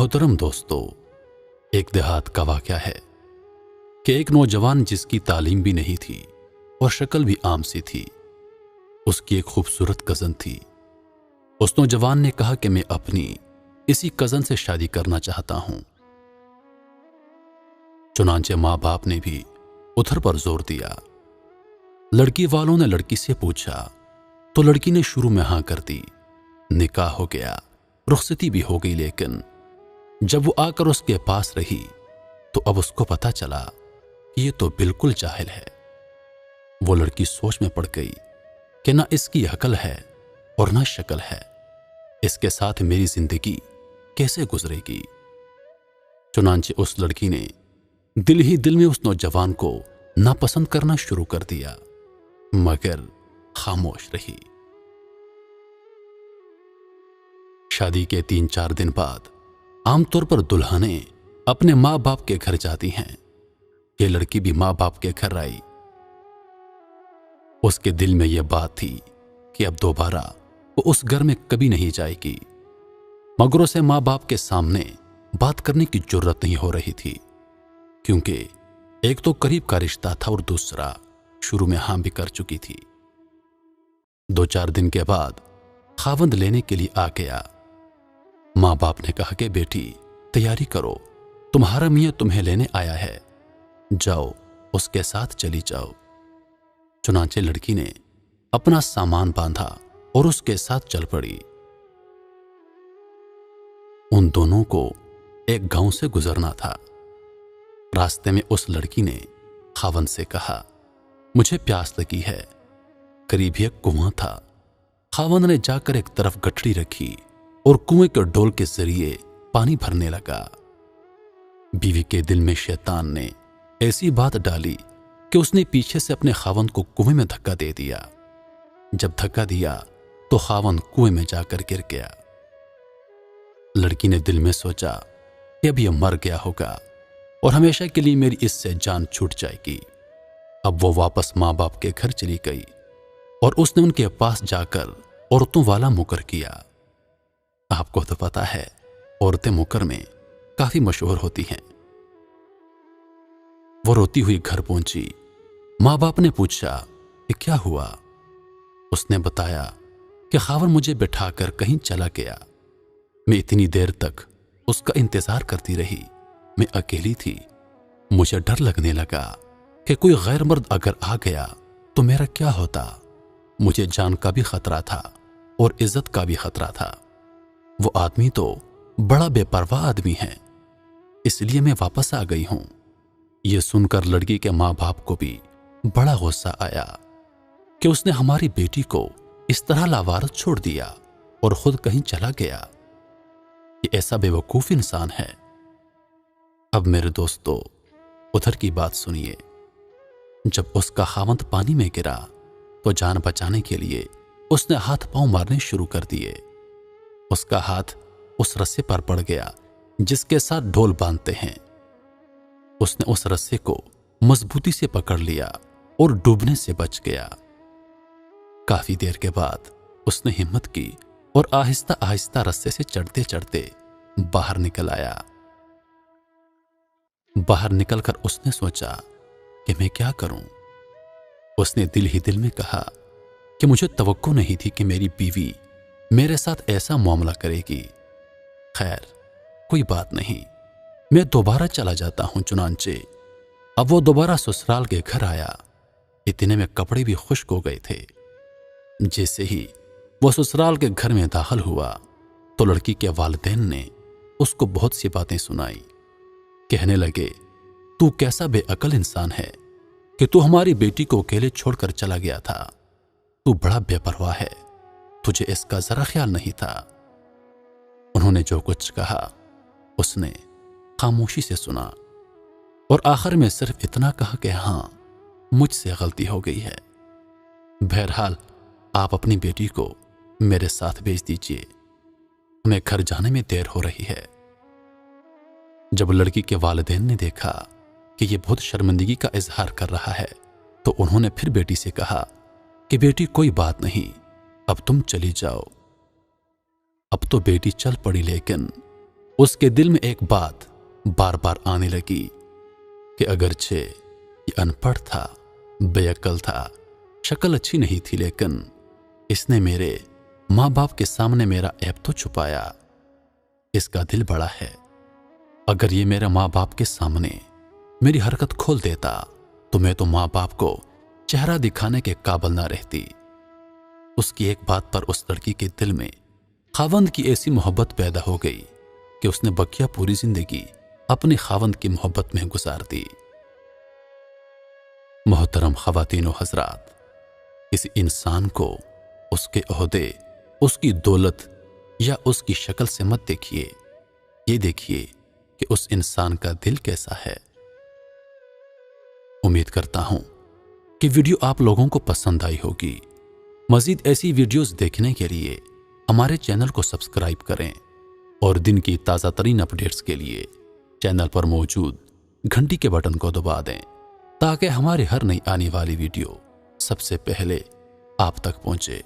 मोहतरम दोस्तों, एक देहात का वाक़या है कि एक नौजवान जिसकी तालीम भी नहीं थी और शक्ल भी आम सी थी, उसकी एक खूबसूरत कज़न थी। उस नौजवान ने कहा कि मैं अपनी इसी कज़न से शादी करना चाहता हूं। चुनांचे माँ बाप ने भी उधर पर जोर दिया। लड़की वालों ने लड़की से पूछा तो लड़की ने शुरू में हाँ कर दी। निकाह हो गया, रुखसती भी हो गई, लेकिन जब वो आकर उसके पास रही तो अब उसको पता चला कि ये तो बिल्कुल जाहिल है। वो लड़की सोच में पड़ गई कि ना इसकी अकल है और ना शक्ल है, इसके साथ मेरी जिंदगी कैसे गुजरेगी। चुनांचे उस लड़की ने दिल ही दिल में उस नौजवान को नापसंद करना शुरू कर दिया, मगर खामोश रही। शादी के 3-4 दिन बाद आमतौर पर दुल्हनें अपने माँ बाप के घर जाती हैं। ये लड़की भी माँ बाप के घर आई। उसके दिल में यह बात थी कि अब दोबारा वो उस घर में कभी नहीं जाएगी, मगर उसे माँ बाप के सामने बात करने की जुर्रत नहीं हो रही थी, क्योंकि एक तो करीब का रिश्ता था और दूसरा शुरू में हाँ भी कर चुकी थी। 2-4 दिन के बाद खावंद लेने के लिए आ गया। माँ बाप ने कहा कि बेटी तैयारी करो, तुम्हारा मियाँ तुम्हें लेने आया है, जाओ उसके साथ चली जाओ। चुनांचे लड़की ने अपना सामान बांधा और उसके साथ चल पड़ी। उन दोनों को एक गांव से गुजरना था। रास्ते में उस लड़की ने खावंद से कहा, मुझे प्यास लगी है। करीब ही एक कुआं था। खावंद ने जाकर एक तरफ गठरी रखी और कुएं के डोल के जरिए पानी भरने लगा। बीवी के दिल में शैतान ने ऐसी बात डाली कि उसने पीछे से अपने खावंद को कुएं में धक्का दे दिया। जब धक्का दिया तो खावंद कुएं में जाकर गिर गया। लड़की ने दिल में सोचा कि अब यह मर गया होगा और हमेशा के लिए मेरी इससे जान छूट जाएगी। अब वो वापस माँ बाप के घर चली गई और उसने उनके पास जाकर औरतों वाला मुकर किया। आपको तो पता है, औरतें मुकर में काफी मशहूर होती हैं। वो रोती हुई घर पहुंची। माँ बाप ने पूछा कि क्या हुआ। उसने बताया कि खावंद मुझे बिठाकर कहीं चला गया। मैं इतनी देर तक उसका इंतजार करती रही। मैं अकेली थी। मुझे डर लगने लगा कि कोई गैर मर्द अगर आ गया तो मेरा क्या होता। मुझे जान का भी खतरा था और इज्जत का भी खतरा था। वो आदमी तो बड़ा बेपरवाह आदमी है, इसलिए मैं वापस आ गई हूं। यह सुनकर लड़की के माँ बाप को भी बड़ा गुस्सा आया कि उसने हमारी बेटी को इस तरह लावारस छोड़ दिया और खुद कहीं चला गया। ये ऐसा बेवकूफ इंसान है। अब मेरे दोस्तों, उधर की बात सुनिए। जब उसका खावंद पानी में गिरा तो जान बचाने के लिए उसने हाथ पांव मारने शुरू कर दिए। उसका हाथ उस रस्से पर पड़ गया जिसके साथ ढोल बांधते हैं। उसने उस रस्से को मजबूती से पकड़ लिया और डूबने से बच गया। काफी देर के बाद उसने हिम्मत की और आहिस्ता आहिस्ता रस्से से चढ़ते चढ़ते बाहर निकल आया। बाहर निकलकर उसने सोचा कि मैं क्या करूं। उसने दिल ही दिल में कहा कि मुझे तवक्को नहीं थी कि मेरी बीवी मेरे साथ ऐसा मामला करेगी। खैर, कोई बात नहीं, मैं दोबारा चला जाता हूं। चुनांचे अब वो दोबारा ससुराल के घर आया। इतने में कपड़े भी खुश्क हो गए थे। जैसे ही वो ससुराल के घर में दाखिल हुआ तो लड़की के वालिदैन ने उसको बहुत सी बातें सुनाई। कहने लगे, तू कैसा बेअकल इंसान है कि तू हमारी बेटी को अकेले छोड़कर चला गया था। तू बड़ा बेपरवाह है, तुझे इसका जरा ख्याल नहीं था। उन्होंने जो कुछ कहा उसने खामोशी से सुना और आखिर में सिर्फ इतना कहा कि हां, मुझसे गलती हो गई है। बहरहाल आप अपनी बेटी को मेरे साथ भेज दीजिए, हमें घर जाने में देर हो रही है। जब लड़की के वालिदैन ने देखा कि यह बहुत शर्मिंदगी का इजहार कर रहा है तो उन्होंने फिर बेटी से कहा कि बेटी कोई बात नहीं, अब तुम चली जाओ। अब तो बेटी चल पड़ी, लेकिन उसके दिल में एक बात बार बार आने लगी कि अगरचे ये अनपढ़ था, बेअक्ल था, शक्ल अच्छी नहीं थी, लेकिन इसने मेरे माँ बाप के सामने मेरा ऐब तो छुपाया। इसका दिल बड़ा है। अगर ये मेरे माँ बाप के सामने मेरी हरकत खोल देता तो मैं तो माँ बाप को चेहरा दिखाने के काबिल ना रहती। उसकी एक बात पर उस लड़की के दिल में खावंद की ऐसी मोहब्बत पैदा हो गई कि उसने बकिया पूरी जिंदगी अपने खावंद की मोहब्बत में गुजार दी। मोहतरम ख़वातीन व हज़रात, किसी इंसान को उसके ओहदे, उसकी दौलत या उसकी शक्ल से मत देखिए। ये देखिए कि उस इंसान का दिल कैसा है। उम्मीद करता हूं कि वीडियो आप लोगों को पसंद आई होगी। मज़ीद ऐसी वीडियोस देखने के लिए हमारे चैनल को सब्सक्राइब करें और दिन की ताज़ा तरीन अपडेट्स के लिए चैनल पर मौजूद घंटी के बटन को दबा दें ताकि हमारी हर नई आने वाली वीडियो सबसे पहले आप तक पहुंचे।